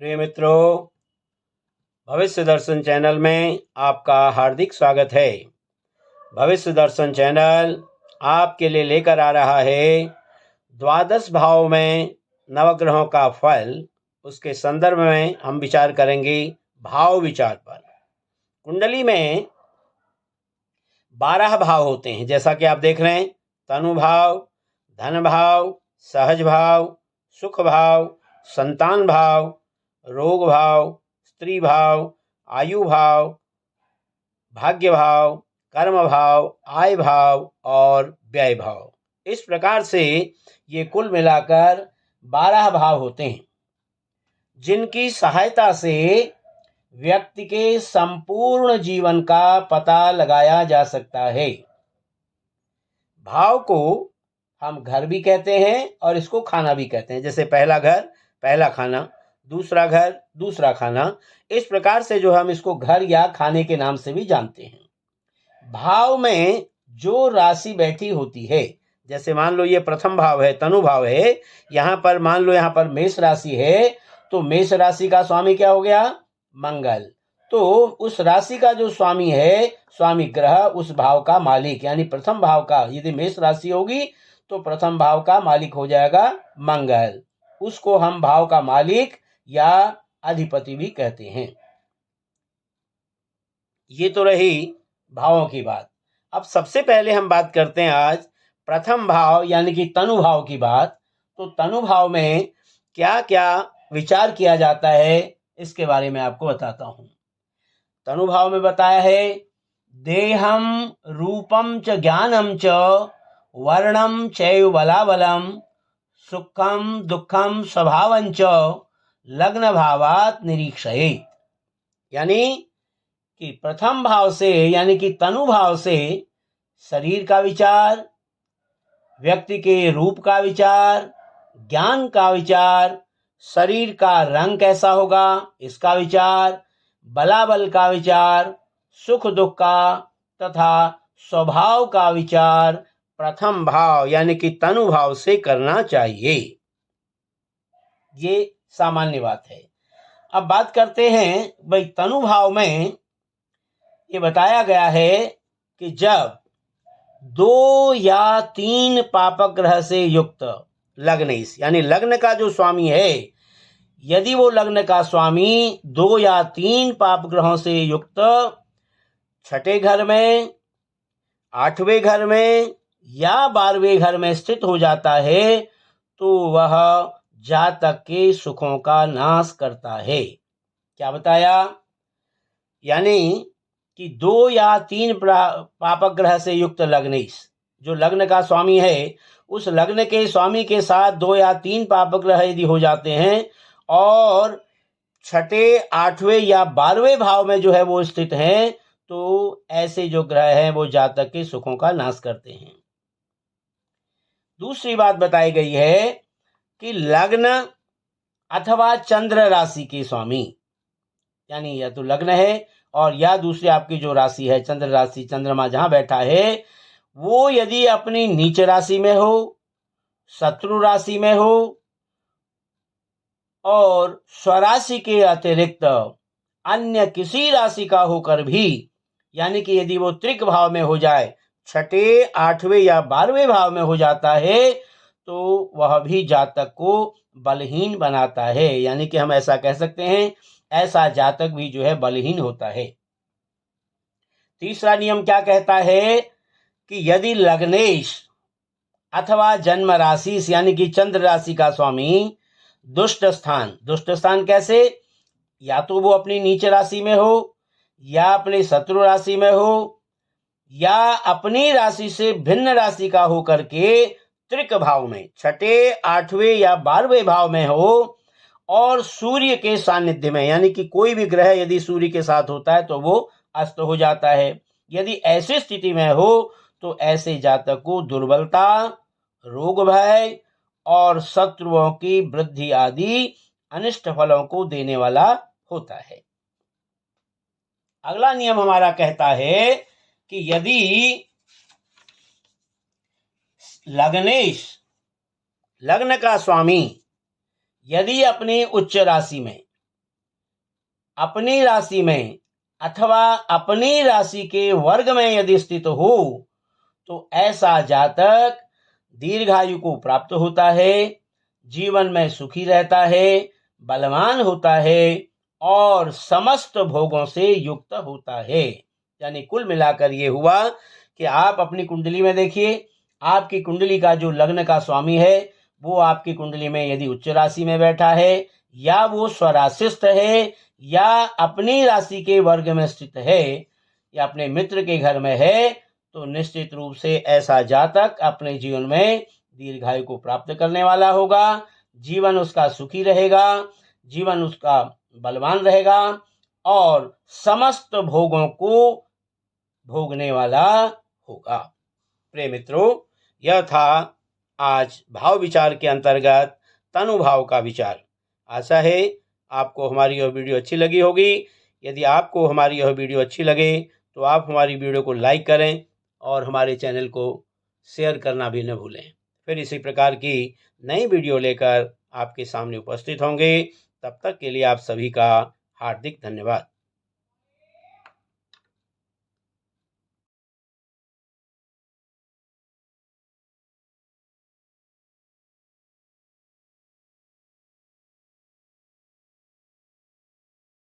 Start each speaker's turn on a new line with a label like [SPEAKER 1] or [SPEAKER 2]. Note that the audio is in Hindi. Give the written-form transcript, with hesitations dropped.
[SPEAKER 1] प्रिय मित्रों, भविष्य दर्शन चैनल में आपका हार्दिक स्वागत है। भविष्य दर्शन चैनल आपके लिए लेकर आ रहा है द्वादश भाव में नवग्रहों का फल। उसके संदर्भ में हम विचार करेंगे भाव विचार पर। कुंडली में 12 भाव होते हैं, जैसा कि आप देख रहे हैं। तनु भाव, धन भाव, सहज भाव, सुख भाव, संतान भाव, रोग भाव, स्त्री भाव, आयु भाव, भाग्य भाव, कर्म भाव, आय भाव और व्यय भाव। इस प्रकार से ये कुल मिलाकर 12 भाव होते हैं, जिनकी सहायता से व्यक्ति के संपूर्ण जीवन का पता लगाया जा सकता है। भाव को हम घर भी कहते हैं और इसको खाना भी कहते हैं। जैसे पहला घर पहला खाना, दूसरा घर दूसरा खाना। इस प्रकार से जो हम इसको घर या खाने के नाम से भी जानते हैं। भाव में जो राशि बैठी होती है, जैसे मान लो ये प्रथम भाव है, तनु भाव है। यहाँ पर मान लो यहाँ पर मेष राशि है, तो मेष राशि का स्वामी क्या हो गया? मंगल। तो उस राशि का जो स्वामी है, स्वामी ग्रह, उस भाव का मालिक, यानी प्रथम भाव का, यदि मेष राशि होगी तो प्रथम भाव का मालिक हो जाएगा मंगल। उसको हम भाव का मालिक या अधिपति भी कहते हैं। ये तो रही भावों की बात। अब सबसे पहले हम बात करते हैं आज प्रथम भाव यानी कि तनु भाव की बात। तो तनु भाव में क्या क्या विचार किया जाता है, इसके बारे में आपको बताता हूं। तनु भाव में बताया है, देहम रूपम च ज्ञानम च वर्णम चैव बलाबलम सुखम दुखम स्वभावं च लग्न भावात निरीक्षयेत्। यानी कि प्रथम भाव से यानी कि तनु भाव से शरीर का विचार, व्यक्ति के रूप का विचार, ज्ञान का विचार, शरीर का रंग कैसा होगा इसका विचार, बलाबल का विचार, सुख दुख का तथा स्वभाव का विचार प्रथम भाव यानी कि तनु भाव से करना चाहिए। ये सामान्य बात है। अब बात करते हैं भाई तनु भाव में ये बताया गया है कि जब 2 या 3 पापक ग्रह से युक्त लग्न, यानी लग्न का जो स्वामी है, यदि वो लग्न का स्वामी 2 या 3 पाप ग्रहों से युक्त छठे घर में, 8वें घर में या 12वें घर में स्थित हो जाता है, तो वह जातक के सुखों का नाश करता है। क्या बताया? यानी कि 2 या 3 पापक ग्रह से युक्त लग्न, जो लग्न का स्वामी है, उस लग्न के स्वामी के साथ 2 या 3 पापक ग्रह यदि हो जाते हैं और छठे, 8वें या 12वें भाव में जो है वो स्थित हैं, तो ऐसे जो ग्रह हैं वो जातक के सुखों का नाश करते हैं। दूसरी बात बताई गई है कि लग्न अथवा चंद्र राशि के स्वामी, यानी या तो लग्न है और या दूसरी आपकी जो राशि है चंद्र राशि, चंद्रमा जहां बैठा है, वो यदि अपनी नीच राशि में हो, शत्रु राशि में हो और स्वराशि के अतिरिक्त अन्य किसी राशि का होकर भी, यानी कि यदि वो त्रिक भाव में हो जाए, छठे, 8वें या 12वें भाव में हो जाता है, तो वह भी जातक को बलहीन बनाता है। यानी कि हम ऐसा कह सकते हैं, ऐसा जातक भी जो है बलहीन होता है। तीसरा नियम क्या कहता है कि यदि लग्नेश अथवा जन्म राशि यानी कि चंद्र राशि का स्वामी दुष्ट स्थान कैसे? या तो वो अपनी नीच राशि में हो, या अपनी शत्रु राशि में हो, या अपनी राशि से भिन्न राशि का होकर के त्रिक भाव में, छठे, 8वें या 12वें भाव में हो और सूर्य के सानिध्य में, यानी कि कोई भी ग्रह यदि सूर्य के साथ होता है तो वो अस्त हो जाता है। यदि ऐसी स्थिति में हो तो ऐसे जातक को दुर्बलता, रोग भय और शत्रुओं की वृद्धि आदि अनिष्ट फलों को देने वाला होता है। अगला नियम हमारा कहता है कि यदि लग्नेश, लग्न का स्वामी, यदि अपनी उच्च राशि में अपनी राशि में अथवा अपनी राशि के वर्ग में यदि स्थित हो तो ऐसा जातक दीर्घायु को प्राप्त होता है, जीवन में सुखी रहता है, बलवान होता है और समस्त भोगों से युक्त होता है। यानी कुल मिलाकर ये हुआ कि आप अपनी कुंडली में देखिए, आपकी कुंडली का जो लग्न का स्वामी है वो आपकी कुंडली में यदि उच्च राशि में बैठा है या वो स्वराशिस्थ है या अपनी राशि के वर्ग में स्थित है या अपने मित्र के घर में है, तो निश्चित रूप से ऐसा जातक अपने जीवन में दीर्घायु को प्राप्त करने वाला होगा, जीवन उसका सुखी रहेगा, जीवन उसका बलवान रहेगा और समस्त भोगों को भोगने वाला होगा। प्रिय मित्रों, यह था आज भाव विचार के अंतर्गत तनु भाव का विचार। आशा है आपको हमारी यह वीडियो अच्छी लगी होगी। यदि आपको हमारी यह वीडियो अच्छी लगे तो आप हमारी वीडियो को लाइक करें और हमारे चैनल को शेयर करना भी न भूलें। फिर इसी प्रकार की नई वीडियो लेकर आपके सामने उपस्थित होंगे। तब तक के लिए आप सभी का हार्दिक धन्यवाद।